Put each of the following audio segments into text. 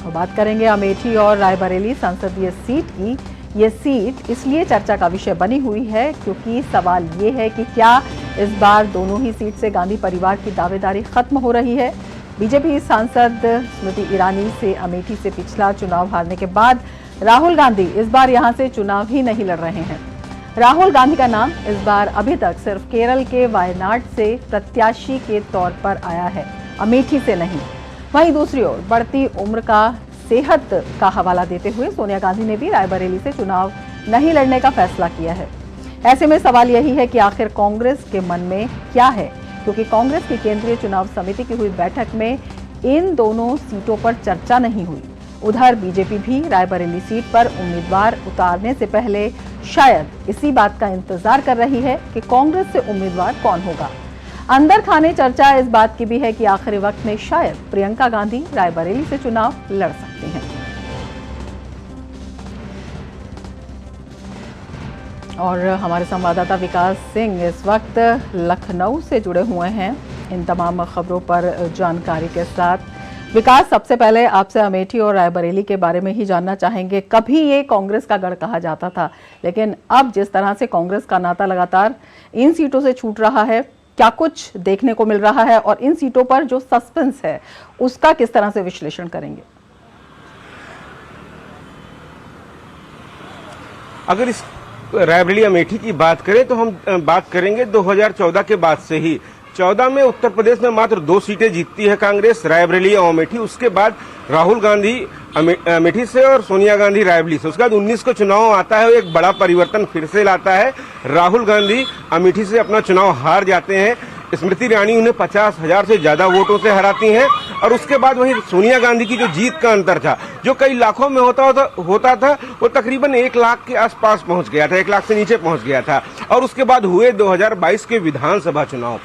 और बात करेंगे अमेठी और रायबरेली संसदीय सीट की। ये सीट इसलिए चर्चा का विषय बनी हुई है क्योंकि सवाल ये है कि क्या इस बार दोनों ही सीट से गांधी परिवार की दावेदारी खत्म हो रही है। बीजेपी सांसद स्मृति ईरानी से अमेठी से पिछला चुनाव हारने के बाद राहुल गांधी इस बार यहां से चुनाव ही नहीं लड़ रहे हैं। राहुल गांधी का नाम इस बार अभी तक सिर्फ केरल के वायनाड से प्रत्याशी के तौर पर आया है, अमेठी से नहीं। वहीं दूसरी ओर बढ़ती उम्र का सेहत का हवाला देते हुए सोनिया गांधी ने भी रायबरेली से चुनाव नहीं लड़ने का फैसला किया है। ऐसे में सवाल यही है कि आखिर कांग्रेस के मन में क्या है, क्योंकि कांग्रेस की केंद्रीय चुनाव समिति की हुई बैठक में इन दोनों सीटों पर चर्चा नहीं हुई। उधर बीजेपी भी रायबरेली सीट पर उम्मीदवार उतारने से पहले शायद इसी बात का इंतजार कर रही है कि कांग्रेस से उम्मीदवार कौन होगा। अंदर खाने चर्चा इस बात की भी है कि आखिरी वक्त में शायद प्रियंका गांधी रायबरेली से चुनाव लड़ सकती हैं। और हमारे संवाददाता विकास सिंह इस वक्त लखनऊ से जुड़े हुए हैं इन तमाम खबरों पर जानकारी के साथ। विकास, सबसे पहले आपसे अमेठी और रायबरेली के बारे में ही जानना चाहेंगे। कभी ये कांग्रेस का गढ़ कहा जाता था, लेकिन अब जिस तरह से कांग्रेस का नाता लगातार इन सीटों से छूट रहा है, क्या कुछ देखने को मिल रहा है और इन सीटों पर जो सस्पेंस है उसका किस तरह से विश्लेषण करेंगे? अगर इस रायबरेली अमेठी की बात करें तो हम बात करेंगे 2014 के बाद से ही। 14 में उत्तर प्रदेश में मात्र 2 सीटें जीतती है कांग्रेस, रायबरेली और अमेठी। उसके बाद राहुल गांधी अमेठी से और सोनिया गांधी रायबरेली से। उसके बाद 19 को चुनाव आता है, एक बड़ा परिवर्तन फिर से लाता है। राहुल गांधी अमेठी से अपना चुनाव हार जाते हैं। स्मृति ईरानी उन्हें 50,000 से ज्यादा वोटों से हराती हैं। और उसके बाद वही सोनिया गांधी की जो जीत का अंतर था, जो कई लाखों में होता था, वो तकरीबन 1 लाख के आसपास पहुंच गया था, 1 लाख से नीचे पहुंच गया था। और उसके बाद हुए 2022 के विधानसभा चुनाव।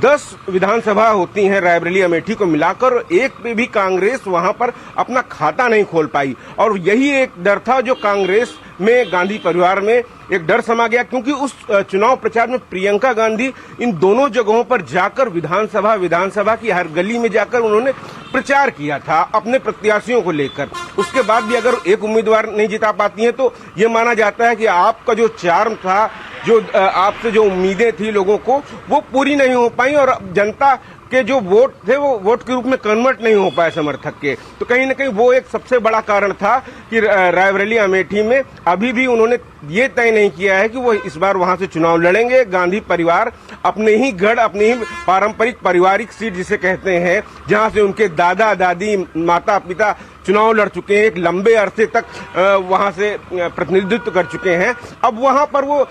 10 विधानसभा होती हैं रायबरेली अमेठी को मिलाकर, एक पे भी कांग्रेस वहां पर अपना खाता नहीं खोल पाई। और यही एक डर था जो कांग्रेस में, गांधी परिवार में एक डर समा गया, क्योंकि उस चुनाव प्रचार में प्रियंका गांधी इन दोनों जगहों पर जाकर विधानसभा की हर गली में जाकर उन्होंने प्रचार किया था अपने प्रत्याशियों को लेकर। उसके बाद भी अगर एक उम्मीदवार नहीं जिता पाती हैं तो ये माना जाता है कि आपका जो चार्म था, जो आपसे जो उम्मीदें थी लोगों को, वो पूरी नहीं हो पाई और जनता के जो वोट थे वो वोट के रूप में कन्वर्ट नहीं हो पाए समर्थक के। तो कहीं न कहीं वो एक सबसे बड़ा कारण था कि रायबरेली अमेठी में अभी भी उन्होंने ये तय नहीं किया है कि वो इस बार वहां से चुनाव लड़ेंगे। गांधी परिवार अपने ही गढ़, अपनी ही पारंपरिक पारिवारिक सीट जिसे कहते हैं, जहां से उनके दादा दादी माता पिता चुनाव लड़ चुके हैं, एक लंबे अरसे तक वहां से प्रतिनिधित्व कर चुके हैं, अब वहां पर वो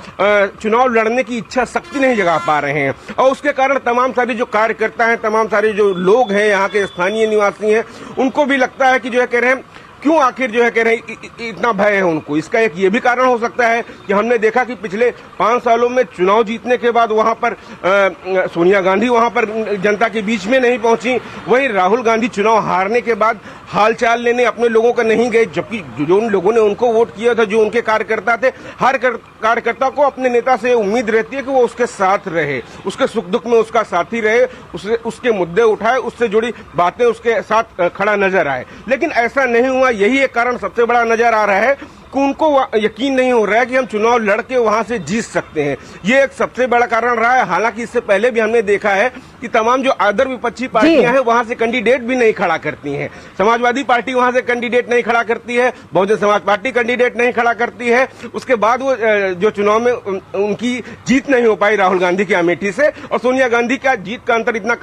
चुनाव लड़ने की इच्छा शक्ति नहीं जगा पा रहे हैं। और उसके कारण तमाम सारे जो कार्यकर्ता हैं, तमाम सारे जो लोग हैं, यहाँ के स्थानीय निवासी हैं, उनको भी लगता है कि जो है कह रहे हैं क्यों आखिर जो है कह रहे हैं इतना भय है उनको। इसका एक ये भी कारण हो सकता है कि हमने देखा कि पिछले 5 सालों में चुनाव जीतने के बाद वहां पर सोनिया गांधी वहां पर जनता के बीच में नहीं पहुंची, वहीं राहुल गांधी चुनाव हारने के बाद हालचाल लेने अपने लोगों का नहीं गए, जबकि जो उन लोगों ने उनको वोट किया था, जो उनके कार्यकर्ता थे, हर कार्यकर्ता को अपने नेता से उम्मीद रहती है कि वो उसके साथ रहे, उसके सुख दुख में उसका साथी रहे, उसके मुद्दे उठाए, उससे जुड़ी बातें उसके साथ खड़ा नजर आए। लेकिन ऐसा नहीं हुआ। यही एक कारण सबसे बड़ा नजर आ रहा है कि उनको यकीन नहीं हो रहा है कि हम चुनाव लड़के वहां से जीत सकते हैं। ये एक सबसे बड़ा कारण रहा है। हालांकि इससे पहले भी हमने देखा है कि तमाम जो अदर विपक्षी पार्टियां हैं वहां से कैंडिडेट भी नहीं खड़ा करती हैं। समाजवादी पार्टी वहां से कैंडिडेट नहीं खड़ा करती है, बहुजन समाज पार्टी कैंडिडेट नहीं खड़ा करती है। उसके बाद वो जो चुनाव में उनकी जीत नहीं हो पाई राहुल गांधी की अमेठी से, और सोनिया गांधी का जीत का अंतर इतना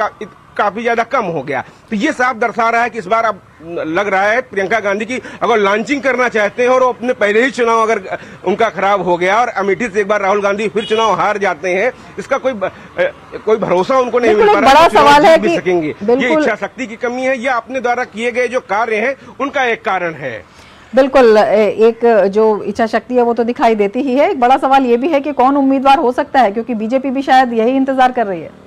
काफी ज्यादा कम हो गया। तो ये साफ दर्शा रहा है कि इस बार अब लग रहा है प्रियंका गांधी की अगर लॉन्चिंग करना चाहते हैं और अपने पहले ही चुनाव अगर उनका खराब हो गया और अमेठी से एक बार राहुल गांधी फिर चुनाव हार जाते हैं, इसका कोई भरोसा उनको नहीं मिल पा रहा है। बड़ा सवाल है कि सकेंगे। ये इच्छा शक्ति की कमी है, या अपने द्वारा किए गए जो कार्य हैं उनका एक कारण है। बिल्कुल, एक जो इच्छा शक्ति है वो तो दिखाई देती ही है। एक बड़ा सवाल ये भी है कि कौन उम्मीदवार हो सकता है, क्योंकि बीजेपी भी शायद यही इंतजार कर रही है।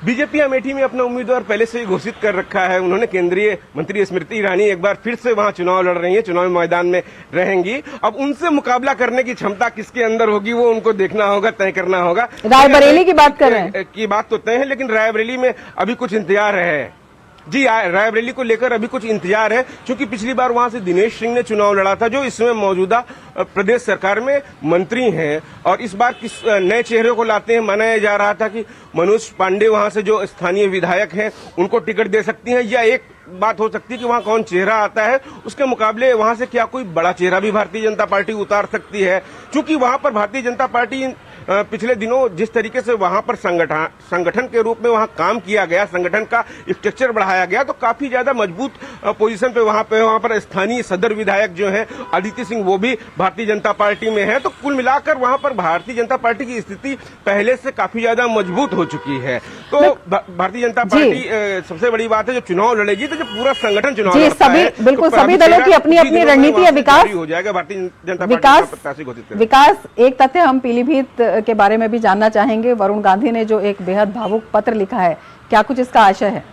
बीजेपी अमेठी में अपना उम्मीदवार पहले से ही घोषित कर रखा है। उन्होंने केंद्रीय मंत्री स्मृति ईरानी एक बार फिर से वहां चुनाव लड़ रही है, चुनावी मैदान में रहेंगी। अब उनसे मुकाबला करने की क्षमता किसके अंदर होगी वो उनको देखना होगा, तय करना होगा। रायबरेली की बात कर रहे हैं, की बात तो तय है, लेकिन रायबरेली में अभी कुछ इंतजार है। जी, रायबरेली को लेकर अभी कुछ इंतजार है, क्योंकि पिछली बार वहां से दिनेश सिंह ने चुनाव लड़ा था, जो इसमें मौजूदा प्रदेश सरकार में मंत्री हैं, और इस बार किस नए चेहरे को लाते हैं। माना जा रहा था कि मनोज पांडे वहां से जो स्थानीय विधायक हैं उनको टिकट दे सकती हैं, या एक बात हो सकती है कि वहां कौन चेहरा आता है उसके मुकाबले वहां से क्या कोई बड़ा चेहरा भी भारतीय जनता पार्टी उतार सकती है। क्योंकि वहां पर भारतीय जनता पार्टी पिछले दिनों जिस तरीके से वहां पर संगठन के रूप में वहां काम किया गया, संगठन का स्ट्रक्चर बढ़ाया गया, तो काफी ज्यादा मजबूत पोजीशन पे वहां पर स्थानीय सदर विधायक जो हैं अदिति सिंह, वो भी भारतीय जनता पार्टी में है। तो कुल मिलाकर वहां पर भारतीय जनता पार्टी की स्थिति पहले से काफी ज्यादा मजबूत हो चुकी है। तो भारतीय जनता पार्टी सबसे बड़ी बात है, जो चुनाव लड़ेगी तो जो पूरा संगठन चुनाव लड़ता है, बिल्कुल सभी दलों की अपनी अपनी रणनीति है। विकास हो जाएगा भारतीय जनता पार्टी प्रत्याशी घोषित। विकास, एक तथ्य हम पीलीभीत के बारे में भी जानना चाहेंगे। वरुण गांधी ने जो एक बेहद भावुक पत्र लिखा है, क्या कुछ इसका आशय है?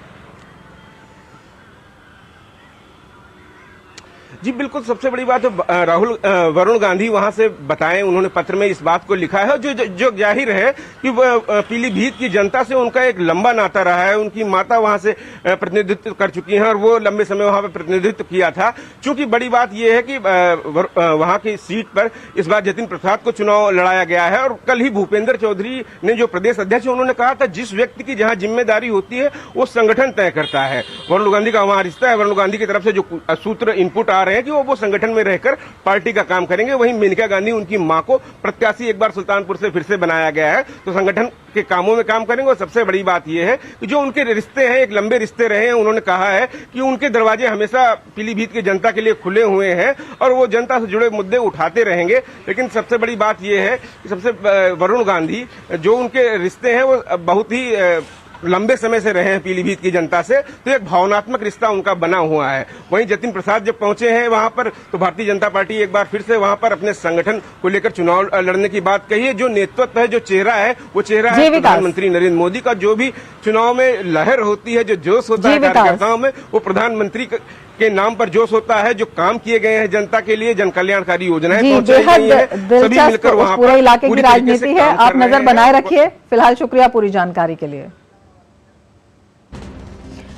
जी बिल्कुल, सबसे बड़ी बात है वरुण गांधी वहां से बताएं, उन्होंने पत्र में इस बात को लिखा है, जो जाहिर है कि पीलीभीत की जनता से उनका एक लंबा नाता रहा है। उनकी माता वहां से प्रतिनिधित्व कर चुकी हैं और वो लंबे समय वहां पर प्रतिनिधित्व किया था। चूंकि बड़ी बात यह है कि वहां की सीट पर इस बार जतिन प्रसाद को चुनाव लड़ाया गया है, और कल ही भूपेंद्र चौधरी ने, जो प्रदेश अध्यक्ष, उन्होंने कहा था जिस व्यक्ति की जहां जिम्मेदारी होती है वो संगठन तय करता है। वरुण गांधी का वहां रिश्ता है। वरुण गांधी की तरफ से जो सूत्र इनपुट आ रहे हैं कि वो संगठन में रहकर पार्टी का काम करेंगे। वहीं मेनका गांधी, उनकी मां को प्रत्याशी एक बार सुल्तानपुर से फिर से बनाया गया है, तो संगठन के कामों में काम करेंगे। और सबसे बड़ी बात यह है कि जो उनके रिश्ते हैं, एक लंबे रिश्ते रहे हैं। उन्होंने कहा है कि उनके दरवाजे हमेशा पीलीभीत की जनता के लिए खुले हुए हैं और वो जनता से जुड़े मुद्दे उठाते रहेंगे। लेकिन सबसे बड़ी बात यह है कि वरुण गांधी, जो उनके रिश्ते हैं वो बहुत ही लंबे समय से रहे हैं पीलीभीत की जनता से, तो एक भावनात्मक रिश्ता उनका बना हुआ है। वहीं जतिन प्रसाद जब पहुंचे हैं वहां पर, तो भारतीय जनता पार्टी एक बार फिर से वहां पर अपने संगठन को लेकर चुनाव लड़ने की बात कही है। जो नेतृत्व है, जो चेहरा है, वो चेहरा है प्रधानमंत्री नरेंद्र मोदी का। जो भी चुनाव में लहर होती है, जो जोश होता है कार्यकर्ताओं में, वो प्रधानमंत्री के नाम पर जोश होता है। जो काम किए गए हैं जनता के लिए, जन कल्याणकारी योजनाएं पहुंचाई गई हैं, सभी मिलकर वहां पूरे इलाके की राजनीति है। आप नजर बनाए रखिए। फिलहाल शुक्रिया पूरी जानकारी के लिए।